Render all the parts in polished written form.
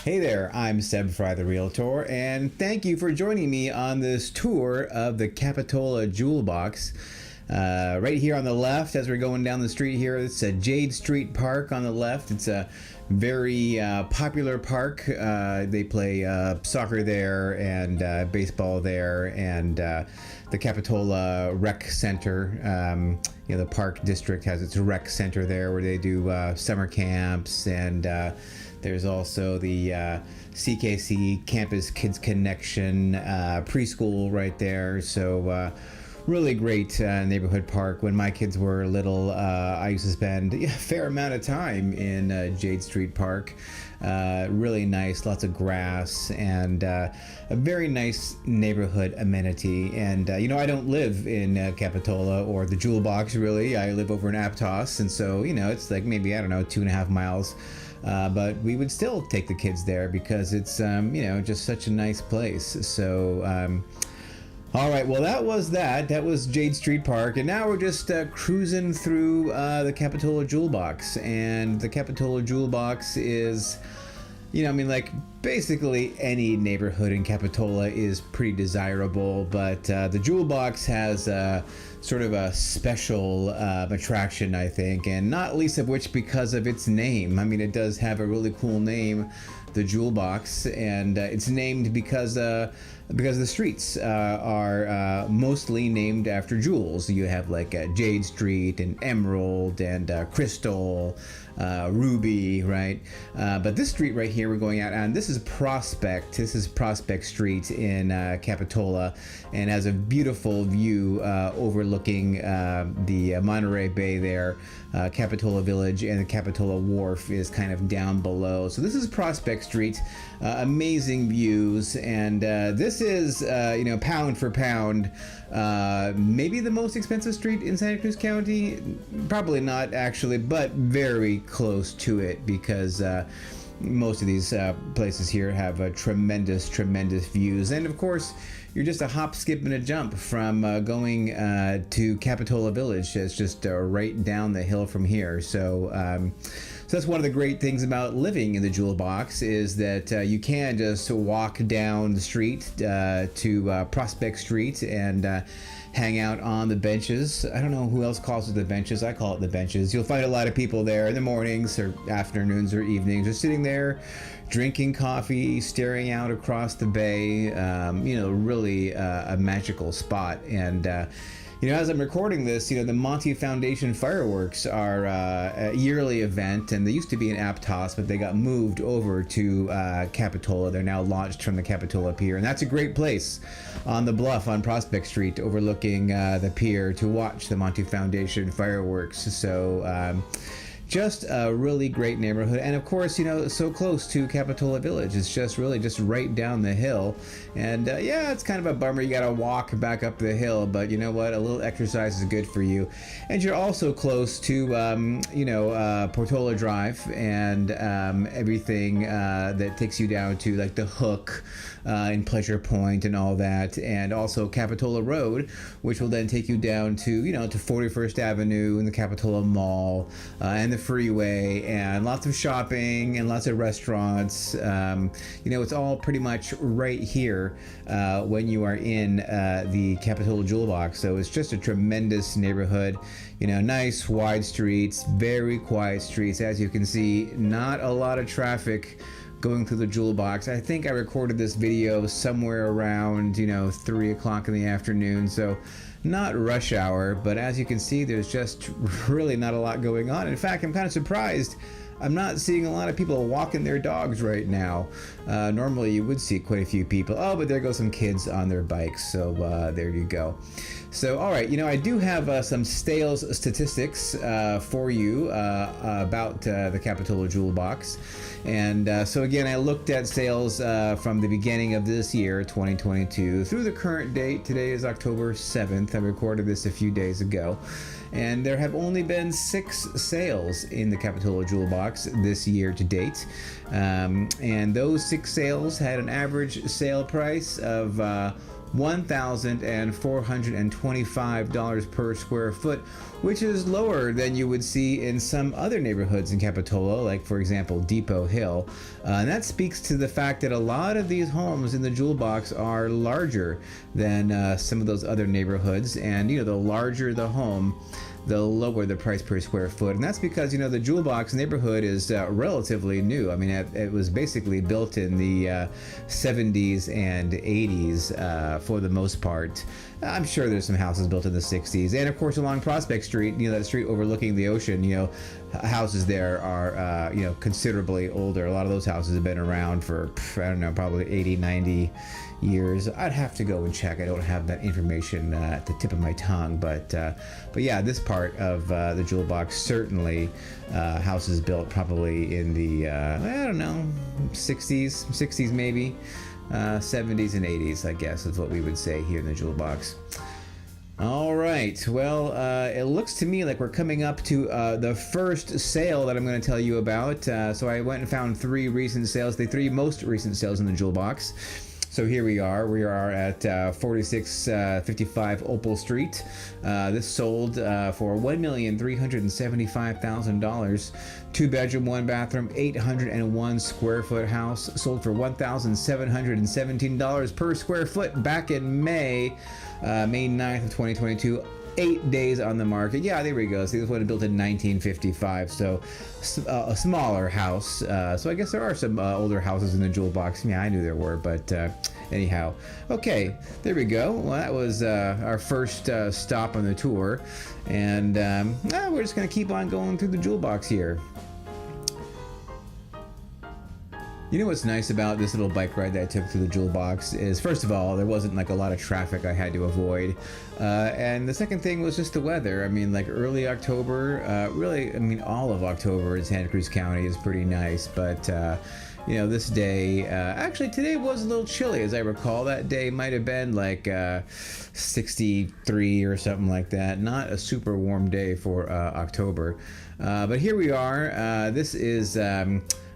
Hey there, I'm Seb Frey, the Realtor, and thank you for joining me on this tour of the Capitola Jewel Box. Right here on the left, as we're going down the street here, it's a Jade Street Park on the left. It's a very popular park. They play soccer there and baseball there, and the Capitola Rec Center. The park district has its rec center there where they do summer camps, and there's also the CKC Campus Kids Connection preschool right there. So really great neighborhood park. When my kids were little, I used to spend a fair amount of time in Jade Street Park. Really nice, lots of grass, and a very nice neighborhood amenity. And I don't live in Capitola or the Jewel Box, really. I live over in Aptos, and so it's like maybe, I don't know, 2.5 miles. But we would still take the kids there because it's just such a nice place. So all right, well, that was Jade Street Park, and now we're just cruising through the Capitola Jewel Box. And the Capitola Jewel Box is, basically any neighborhood in Capitola is pretty desirable, but the Jewel Box has sort of a special attraction, I think, and not least of which because of its name. I mean, it does have a really cool name, the Jewel Box, and it's named because the streets are mostly named after jewels. You have like Jade Street and Emerald and Crystal, Ruby, right? But this street right here we're going out on, this is Prospect. This is Prospect Street in Capitola, and has a beautiful view overlooking the Monterey Bay there. Capitola Village and the Capitola Wharf is kind of down below. So this is Prospect Street. Amazing views, and this is pound for pound maybe the most expensive street in Santa Cruz County. Probably not actually, but very close to it, because most of these places here have tremendous views. And of course, you're just a hop, skip, and a jump from going to Capitola Village. It's just right down the hill from here. So that's one of the great things about living in the Jewel Box, is that you can just walk down the street to Prospect Street and hang out on the benches. I don't know who else calls it the benches. I call it the benches. You'll find a lot of people there in the mornings or afternoons or evenings, just sitting there drinking coffee, staring out across the bay. Really a magical spot. And as I'm recording this, the Monty Foundation fireworks are a yearly event, and they used to be in Aptos, but they got moved over to Capitola. They're now launched from the Capitola Pier, and that's a great place on the bluff on Prospect Street overlooking the pier to watch the Monty Foundation fireworks. So just a really great neighborhood, and of course, so close to Capitola Village. It's just right down the hill, and it's kind of a bummer you gotta walk back up the hill, but you know what, a little exercise is good for you. And you're also close to Portola Drive and everything that takes you down to like the Hook in Pleasure Point and all that, and also Capitola Road, which will then take you down to to 41st Avenue and the Capitola Mall and the freeway, and lots of shopping and lots of restaurants. It's all pretty much right here when you are in the Capitola Jewel Box. So it's just a tremendous neighborhood. Nice wide streets, very quiet streets. As you can see, not a lot of traffic going through the Jewel Box. I think I recorded this video somewhere around 3 o'clock in the afternoon, so not rush hour, but as you can see, there's just really not a lot going on. In fact, I'm kind of surprised I'm not seeing a lot of people walking their dogs right now. Normally you would see quite a few people. Oh, but there go some kids on their bikes, so there you go. So, all right, I do have some sales statistics for you about the Capitola Jewel Box. And so again, I looked at sales from the beginning of this year, 2022, through the current date. Today is October 7th. I recorded this a few days ago. And there have only been 6 sales in the Capitola Jewel Box this year to date. And those 6 sales had an average sale price of $1,425 per square foot, which is lower than you would see in some other neighborhoods in Capitola, like for example Depot Hill. And that speaks to the fact that a lot of these homes in the jewel box are larger than some of those other neighborhoods, and the larger the home, the lower the price per square foot. And that's because the jewel box neighborhood is relatively new. I mean, it was basically built in the 70s and 80s for the most part. I'm sure there's some houses built in the 60s, and of course along Prospect Street, that street overlooking the ocean, houses there are considerably older. A lot of those houses have been around for I don't know, probably 80, 90 years. I'd have to go and check. I don't have that information at the tip of my tongue, but yeah, this part of the jewel box, certainly houses built probably in the I don't know, 60s maybe, 70s and 80s, I guess is what we would say here in the jewel box. All right, well, it looks to me like we're coming up to the first sale that I'm going to tell you about. So I went and found three recent sales, the three most recent sales in the jewel box. So here we are. We are at 4655 Opal Street. This sold for $1,375,000. 2-bedroom, 1-bathroom, 801 square foot house. Sold for $1,717 per square foot back in May 9th of 2022. 8 days on the market. Yeah, there we go. See, this one was built in 1955, so a smaller house. So I guess there are some older houses in the jewel box. Yeah, I knew there were, but anyhow. Okay, there we go. Well, that was our first stop on the tour, and we're just going to keep on going through the jewel box here. You know what's nice about this little bike ride that I took through the jewel box is, first of all, there wasn't like a lot of traffic I had to avoid, and the second thing was just the weather. I mean, like early October, really, I mean, all of October in Santa Cruz County is pretty nice, but this day, actually today was a little chilly, as I recall. That day might have been like 63 or something like that. Not a super warm day for October, but here we are. This is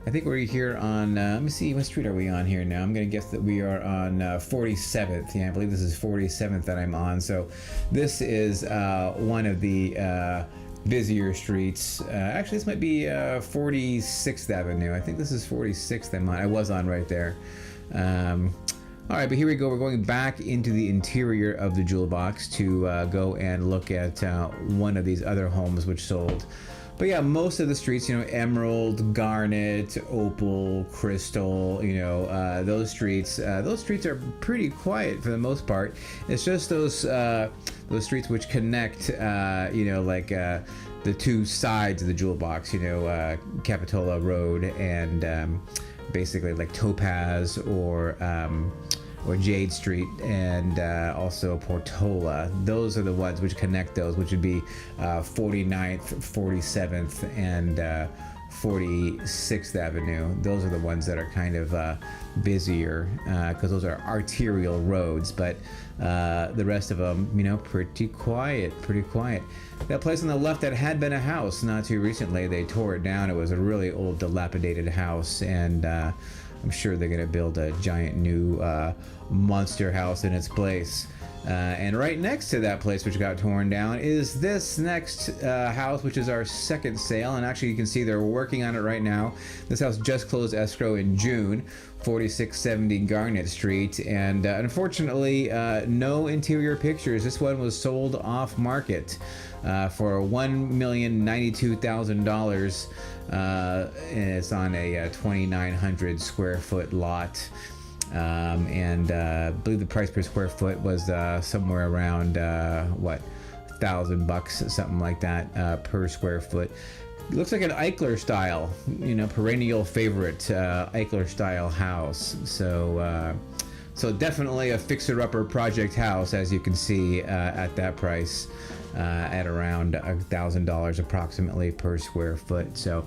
I think we're here on, let me see, what street are we on here now? I'm going to guess that we are on 47th. Yeah, I believe this is 47th that I'm on. So this is one of the busier streets. Actually, this might be 46th Avenue. I think this is 46th I'm on. I was on right there. All right, but here we go. We're going back into the interior of the jewel box to go and look at one of these other homes which sold. But yeah, most of the streets, emerald, garnet, opal, crystal, those streets are pretty quiet for the most part. It's just those streets which connect, the two sides of the jewel box, Capitola Road and basically like Topaz or Jade Street, and also Portola. Those are the ones which connect those, which would be 49th, 47th, and 46th Avenue. Those are the ones that are kind of busier because those are arterial roads, but the rest of them, pretty quiet. That place on the left that had been a house not too recently, they tore it down. It was a really old, dilapidated house, and I'm sure they're going to build a giant new monster house in its place. And right next to that place which got torn down is this next house, which is our second sale. And actually you can see they're working on it right now. This house just closed escrow in June, 4670 Garnet Street. And unfortunately, no interior pictures. This one was sold off market for $1,092,000. And it's on a 2,900 square foot lot. I believe the price per square foot was somewhere around $1,000, something like that, per square foot. It looks like an Eichler style, perennial favorite Eichler style house. So definitely a fixer-upper project house, as you can see at that price, at around $1,000 approximately per square foot. So.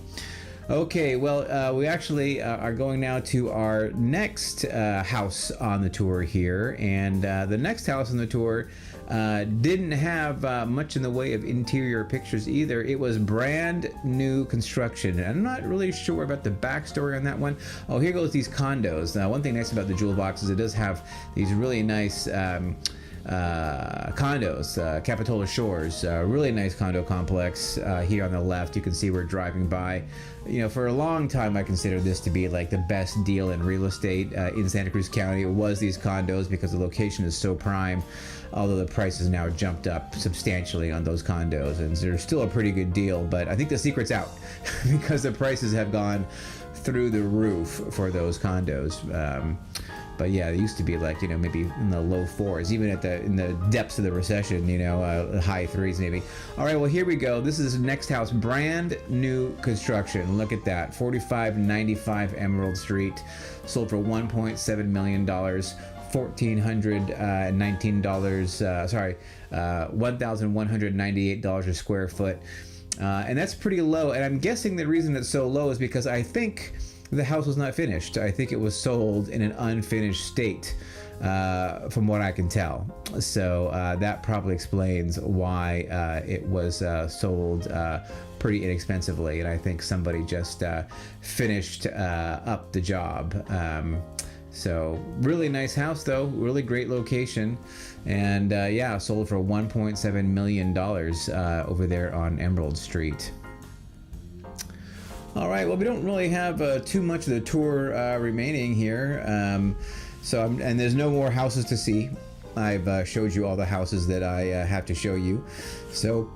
Okay, well, we actually are going now to our next house on the tour here, and the next house on the tour didn't have much in the way of interior pictures either. It was brand new construction, and I'm not really sure about the backstory on that one. Oh, here goes these condos. Now, one thing nice about the Jewel Box is it does have these really nice condos, Capitola Shores, really nice condo complex here on the left. You can see we're driving by. You know, for a long time I considered this to be like the best deal in real estate in Santa Cruz County. It was these condos because the location is so prime, although the price has now jumped up substantially on those condos, and they're still a pretty good deal. But I think the secret's out because the prices have gone through the roof for those condos. But yeah, they used to be like, you know, maybe in the low fours, even in the depths of the recession, you know, high threes maybe. All right, well, here we go. This is the next house, brand new construction. Look at that, 4595 Emerald Street, sold for $1.7 million. $1,198 a square foot. And that's pretty low. And I'm guessing the reason it's so low is because I think the house was not finished. I think it was sold in an unfinished state, from what I can tell. So that probably explains why it was sold pretty inexpensively. And I think somebody just finished up the job. So really nice house though, really great location. And yeah, sold for $1.7 million over there on Emerald Street. All right, well, we don't really have too much of the tour remaining here. And there's no more houses to see. I've showed you all the houses that I have to show you. So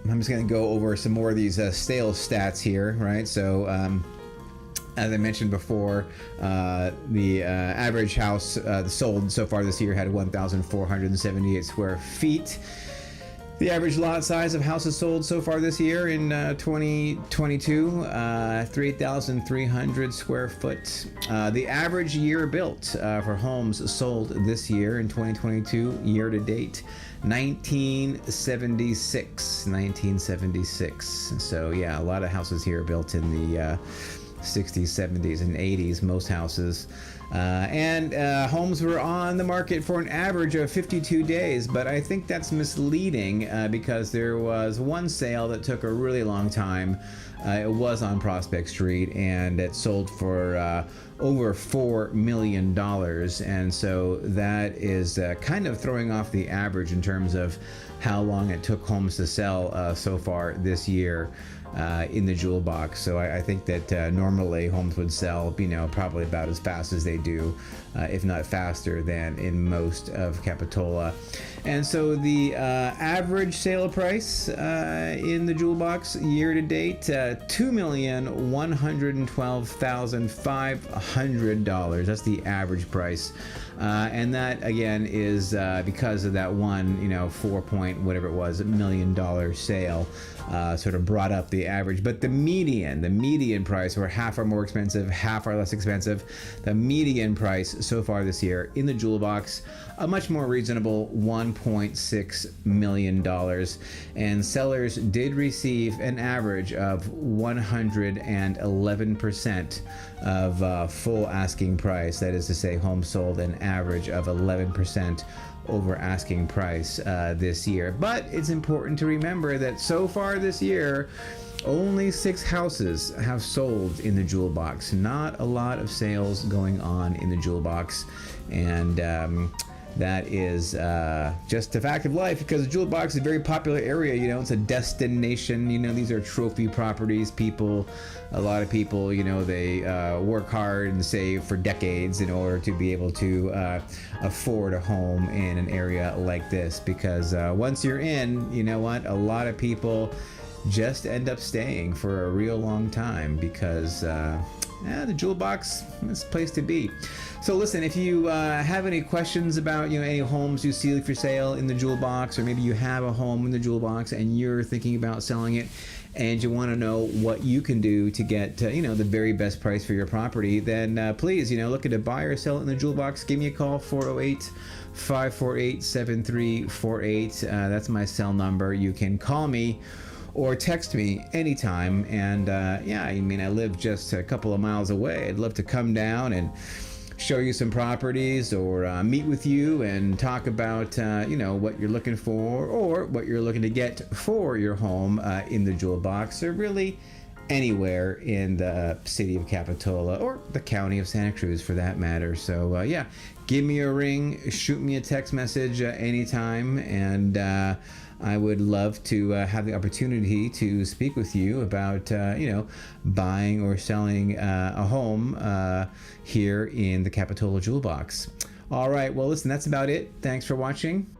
I'm just gonna go over some more of these sales stats here, right? So as I mentioned before, the average house sold so far this year had 1,478 square feet. The average lot size of houses sold so far this year in 2022, 3,300 square foot. The average year built for homes sold this year in 2022, year to date, 1976. So yeah, a lot of houses here built in the 60s, 70s, and 80s, most houses. And homes were on the market for an average of 52 days, but I think that's misleading because there was one sale that took a really long time. It was on Prospect Street, and it sold for over $4 million, and so that is kind of throwing off the average in terms of how long it took homes to sell so far this year in the Jewel Box. So I think that normally homes would sell, you know, probably about as fast as they do, if not faster than in most of Capitola. And so the average sale price in the Jewel Box year to date, $2,112,500. That's the average price. And that again is because of that one, you know, $4 million sale, sort of brought up the average. But the median price, where half are more expensive, half are less expensive, the median price so far this year in the Jewel Box, a much more reasonable $1.6 million. And sellers did receive an average of 111% of full asking price. That is to say, homes sold an average of 11% over asking price this year. But it's important to remember that so far this year, only 6 houses have sold in the Jewel Box. Not a lot of sales going on in the Jewel Box, and that is just a fact of life, because the Jewel Box is a very popular area. You know, it's a destination. You know, these are trophy properties. A lot of people, you know, they work hard and save for decades in order to be able to afford a home in an area like this, because once you're in, you know what, a lot of people just end up staying for a real long time, because the Jewel Box is the place to be. So listen, if you have any questions about, you know, any homes you see for sale in the Jewel Box, or maybe you have a home in the Jewel Box and you're thinking about selling it, and you want to know what you can do to get you know, the very best price for your property, then please, you know, look at a buy or sell it in the Jewel Box. Give me a call, 408-548-7348. That's my cell number. You can call me, or text me anytime. And yeah, I mean, I live just a couple of miles away. I'd love to come down and show you some properties, or meet with you and talk about what you're looking for, or what you're looking to get for your home in the Jewel Box, or really anywhere in the city of Capitola or the county of Santa Cruz for that matter. So yeah, give me a ring, shoot me a text message anytime, and I would love to have the opportunity to speak with you about buying or selling a home here in the Capitola Jewel Box. All right, well listen, that's about it. Thanks for watching.